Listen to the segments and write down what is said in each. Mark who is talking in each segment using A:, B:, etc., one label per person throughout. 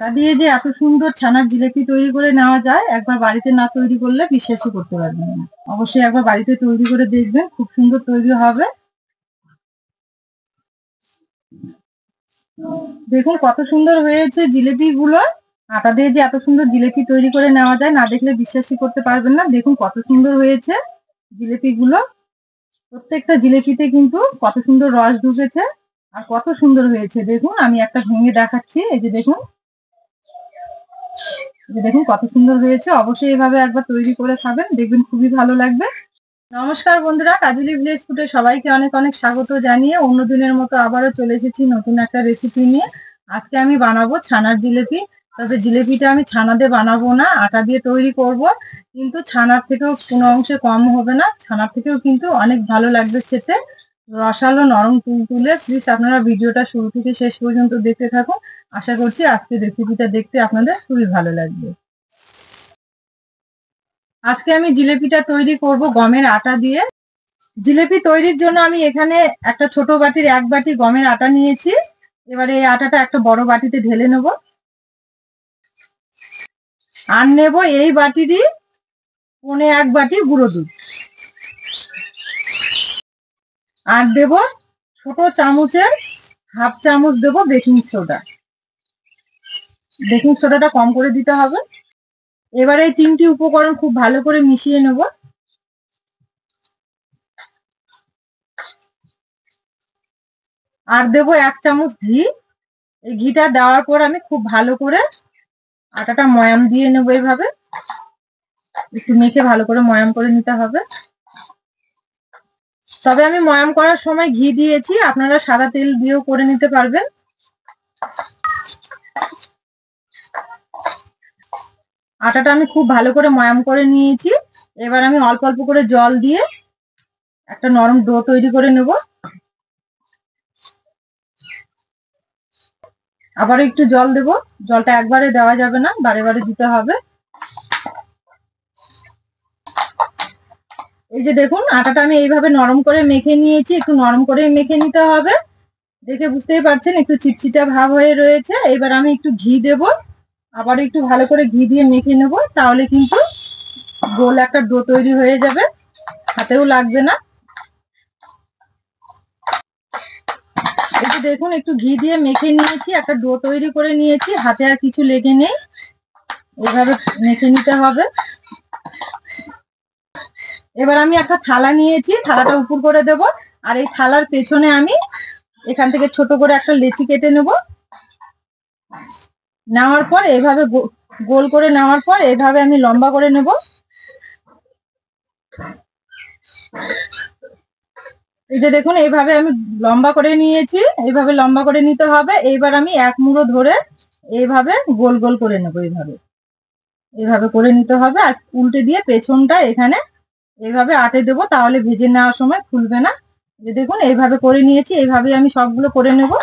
A: তা দিয়ে যে এত সুন্দর ছানার জিলেপি তৈরি করে নেওয়া যায়, একবার বাড়িতে না তৈরি করলে বিশ্বাসই করতে পারবেন না। অবশ্যই একবার বাড়িতে তৈরি করে দেখবেন, খুব সুন্দর তৈরি হবে। দেখুন কত সুন্দর হয়েছে জিলেপি গুলো। আটা দিয়ে যে এত সুন্দর জিলেপি তৈরি করে নেওয়া যায়, না দেখলে বিশ্বাসই করতে পারবেন না। দেখুন কত সুন্দর হয়েছে জিলেপি গুলো। প্রত্যেকটা জিলেপিতে কিন্তু কত সুন্দর রস ঢুকেছে আর কত সুন্দর হয়েছে। দেখুন আমি একটা ভেঙে দেখাচ্ছি। এই যে দেখুন, দেখুন কত সুন্দর হয়েছে। অবশ্যই এভাবে একবার তৈরি করে খাবেন, দেখবেন খুবই ভালো লাগবে। নমস্কার বন্ধুরা, কাজলি ভিলেজ ফুডে সবাইকে অনেক অনেক স্বাগত জানিয়ে অন্যদিনের মতো আবারও চলে এসেছি নতুন একটা রেসিপি নিয়ে। আজকে আমি বানাবো ছানার জিলেপি। তবে জিলেপিটা আমি ছানা দিয়ে বানাবো না, আটা দিয়ে তৈরি করব। কিন্তু ছানার থেকেও কোনো অংশে কম হবে না, ছানার থেকেও কিন্তু অনেক ভালো লাগবে খেতে। রসালো নরম তুলতুলে। প্লিজ আপনারা ভিডিওটা শুরু থেকে শেষ পর্যন্ত দেখতে থাকুন। আশা করছি আজকে রেসিপিটা দেখতে আপনাদের খুবই ভালো লাগবে। আজকে আমি জিলেপিটা তৈরি করব গমের আটা দিয়ে। জিলেপি তৈরির জন্য আমি এখানে একটা ছোট বাটির 1 বাটি গমের আটা নিয়েছি। এবারে এই আটাটা একটা বড় বাটিতে ঢেলে নেব। আর নেব এই বাটিরই 1.25 বাটি গুঁড়ো দুধ। আর দেব ছোট চামচের 1/2 চামচ দেব বেকিং সোডা। বেকিং সোডাটা কম করে দিতে হবে। এবারে এই 3টি উপকরণ খুব ভালো করে মিশিয়ে নেব। আর দেব 1 চামচ ঘি। এই ঘিটা দেওয়ার পর আমি খুব ভালো করে আটাটা ময়াম দিয়ে নেব। এইভাবে একটু মেখে ভালো করে ময়াম করে নিতে হবে। তবে আমি ময়াম করার সময় ঘি দিয়েছি, আপনারা সাদা তেল দিয়েও করে নিতে পারবেন। আটাটা আমি খুব ভালো করে ময়াম করে নিয়েছি। এবার আমি অল্প অল্প করে জল দিয়ে একটা নরম ডো তৈরি করে নেব। আবার একটু জল দেব। জলটা একবারে দেওয়া যাবে না, বারে বারে দিতে হবে। এই যে দেখুন আটাটা আমি এইভাবে নরম করে মেখে নিয়েছি। একটু নরম করে মেখে নিতে হবে। দেখে বুঝতেই পারছেন একটু চিটচিটা ভাব হয়ে রয়েছে। এবার আমি একটু ঘি দেব। আবার একটু ভালো করে ঘি দিয়ে মেখে নেব, তাহলে কিন্তু গোল একটা ডো তৈরি হয়ে যাবে, হাতেও লাগবে না। এই যে দেখুন একটু ঘি দিয়ে মেখে নিয়েছি, একটা ডো তৈরি করে নিয়েছি, হাতে আর কিছু লেগে নেই। এভাবে মেখে নিতে হবে। এবার আমি একটা থালা নিয়েছি, থালাটা উপর করে দেব। আর এই থালার পেছনে আমি এখান থেকে ছোট করে একটা লেচি কেটে নেব। নেওয়ার পর এভাবে গোল করে নেওয়ার পর এভাবে আমি লম্বা করে নেব। এই যে দেখুন এইভাবে আমি লম্বা করে নিয়েছি। এইভাবে লম্বা করে নিতে হবে। এইবার আমি এক মুঠো ধরে এইভাবে গোল গোল করে নেব। এইভাবে এইভাবে করে নিতে হবে। আর উল্টে দিয়ে পেছনটা এখানে এইভাবে আটে দেবো, তাহলে ভেজে নেওয়ার সময় ফুলবে না। যে দেখুন এইভাবে করে নিয়েছি, এইভাবে আমি সবগুলো করে নেব।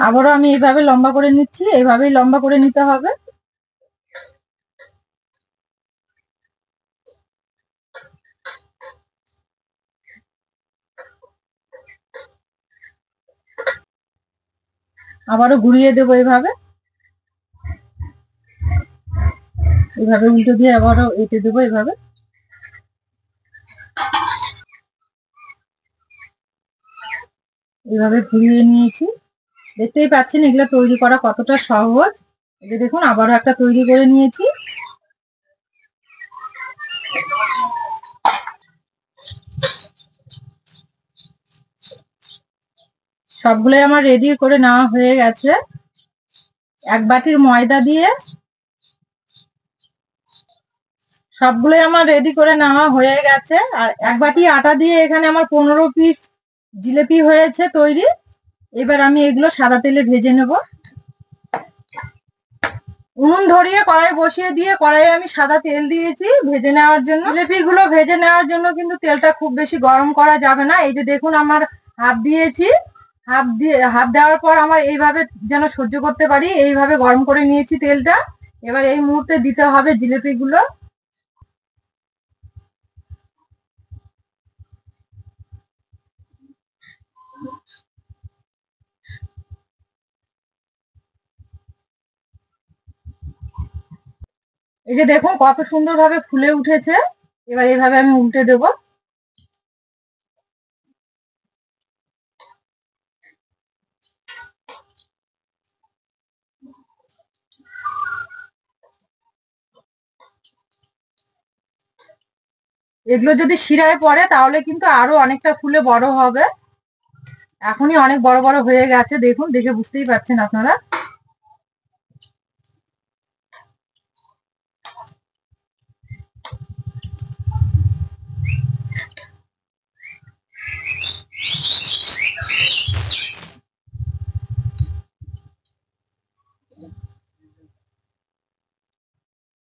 A: আবারও আমি এইভাবে লম্বা করে নিচ্ছি, এইভাবেই লম্বা করে নিতে হবে। আবারও ঘুরিয়ে দেবো এইভাবে। এইভাবে উল্টো দিয়ে আবারও এঁটে দেবো এইভাবে। এইভাবে ঘুরিয়ে নিয়েছি। দেখতেই পাচ্ছেন এগুলো তৈরি করা কতটা সহজ। এই যে দেখুন আবারও একটা তৈরি করে নিয়েছি। সবগুলোই আমার রেডি করে নেওয়া হয়ে গেছে। 1 বাটির ময়দা দিয়ে সবগুলোই আমার রেডি করে নেওয়া হয়ে গেছে। আর 1 বাটি আটা দিয়ে এখানে আমার 15 পিস জিলেপি হয়েছে তৈরি। এবার আমি এগুলো সাদা তেলে ভেজে নেব। উনুন ধরিয়ে কড়াই বসিয়ে দিয়ে কড়াইয়ে আমি সাদা তেল দিয়েছি ভেজে নেওয়ার জন্য। জিলেপি গুলো ভেজে নেওয়ার জন্য কিন্তু তেলটা খুব বেশি গরম করা যাবে না। এই যে দেখুন আমার হাত দিয়েছি, হাত দেওয়ার পর আমার এইভাবে যেন সহ্য করতে পারি, এইভাবে গরম করে নিয়েছি তেলটা। এবার এই মুহূর্তে দিতে হবে জিলেপি গুলো। এই যে দেখুন কত সুন্দরভাবে ফুলে উঠেছে। এবার এইভাবে আমি উল্টে দেব। এগুলো যদি শিরায় পড়ে তাহলে কিন্তু আরো অনেকটা ফুলে বড় হবে। এখনই অনেক বড় বড় হয়ে গেছে, দেখুন, দেখে বুঝতেই পারছেন আপনারা।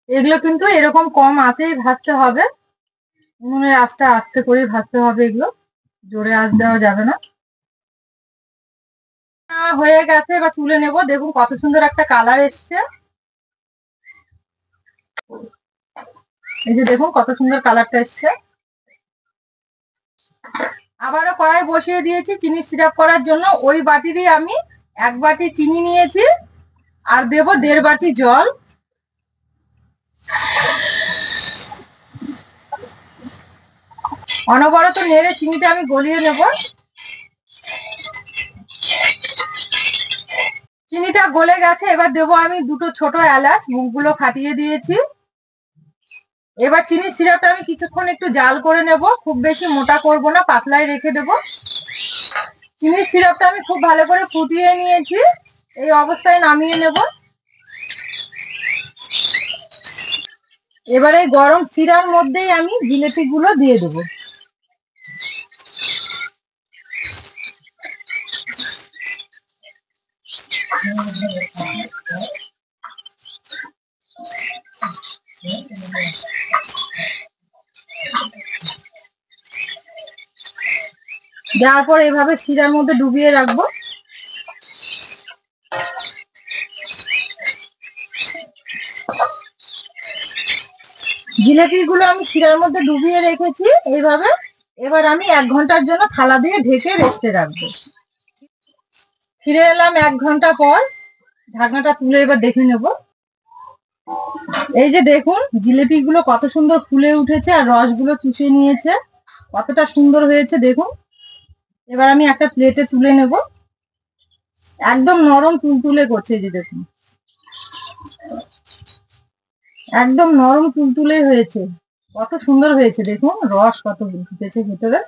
A: এগুলো কিন্তু এরকম কম আঁচেই ভাজতে হবে। উনুনের আঁচটা আস্তে করেই ভাজতে হবে, এগুলো জোরে আঁচ দেওয়া যাবে না। হয়ে গেছে, এবার তুলে নেব। দেখুন কত সুন্দর একটা কালার এসছে। এই যে দেখুন কত সুন্দর কালারটা এসছে। আবারও কড়াই বসিয়ে দিয়েছি চিনি সিরাপ করার জন্য। ওই বাটিরই আমি 1 বাটি চিনি নিয়েছি আর দেব 1.5 বাটি জল। অনবরত নেড়ে চিনিটা আমি গলিয়ে নেব। চিনিটা গলে গেছে, এবার দেবো আমি 2টো ছোট এলাচ, মুখগুলো ফাটিয়ে দিয়েছি। এবার চিনির সিরাপটা আমি কিছুক্ষণ একটু জাল করে নেব, খুব বেশি মোটা করব না, পাতলাই রেখে দেব। চিনির সিরাপটা আমি খুব ভালো করে ফুটিয়ে নিয়েছি, এই অবস্থায় নামিয়ে নেব। এবারে গরম শিরার মধ্যেই আমি জিলেপিগুলো দিয়ে দেবো। দেওয়ার পর এভাবে শিরার মধ্যে ডুবিয়ে রাখবো। জিলেপিগুলো আমি শিরার মধ্যে ডুবিয়ে রেখেছি এইভাবে। এবার আমি 1 ঘন্টার জন্য থালা দিয়ে ঢেকে রেস্টে রাখবো। ফিরে এলাম 1 ঘন্টা পর। ঢাকনাটা তুলে এবার দেখে নেব। এই যে দেখুন জিলেপিগুলো কত সুন্দর ফুলে উঠেছে আর রসগুলো চুষে নিয়েছে, কতটা সুন্দর হয়েছে দেখুন। এবার আমি একটা প্লেটে তুলে নেব। একদম নরম তুলতুলে করছে, এই যে দেখুন একদম নরম তুলতুলে হয়েছে। কত সুন্দর হয়েছে দেখুন, রস কত ঢুকেছে ভেতরে।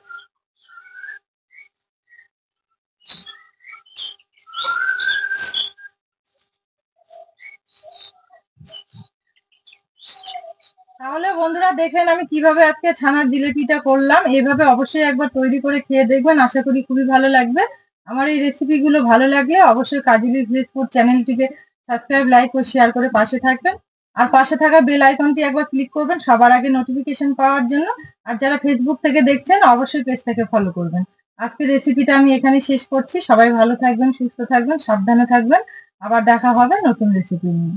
A: তাহলে বন্ধুরা দেখলেন আমি কিভাবে আজকে ছানার জিলেপিটা করলাম। এইভাবে অবশ্যই একবার তৈরি করে খেয়ে দেখবেন, আশা করি খুবই ভালো লাগবে। আমার এই রেসিপি গুলো ভালো লাগলে অবশ্যই কাজলি ভিলেজ ফুড চ্যানেলটিকে সাবস্ক্রাইব, লাইক ও শেয়ার করে পাশে থাকবেন। আর পাশে থাকা বেল আইকনটি একবার ক্লিক করবেন সবার আগে নোটিফিকেশন পাওয়ার জন্য। আর যারা ফেসবুক থেকে দেখছেন অবশ্যই পেজটাকে ফলো করবেন। আজকের রেসিপিটা আমি এখানে শেষ করছি। সবাই ভালো থাকবেন, সুস্থ থাকবেন, সাবধানে থাকবেন। আবার দেখা হবে নতুন রেসিপি নিয়ে।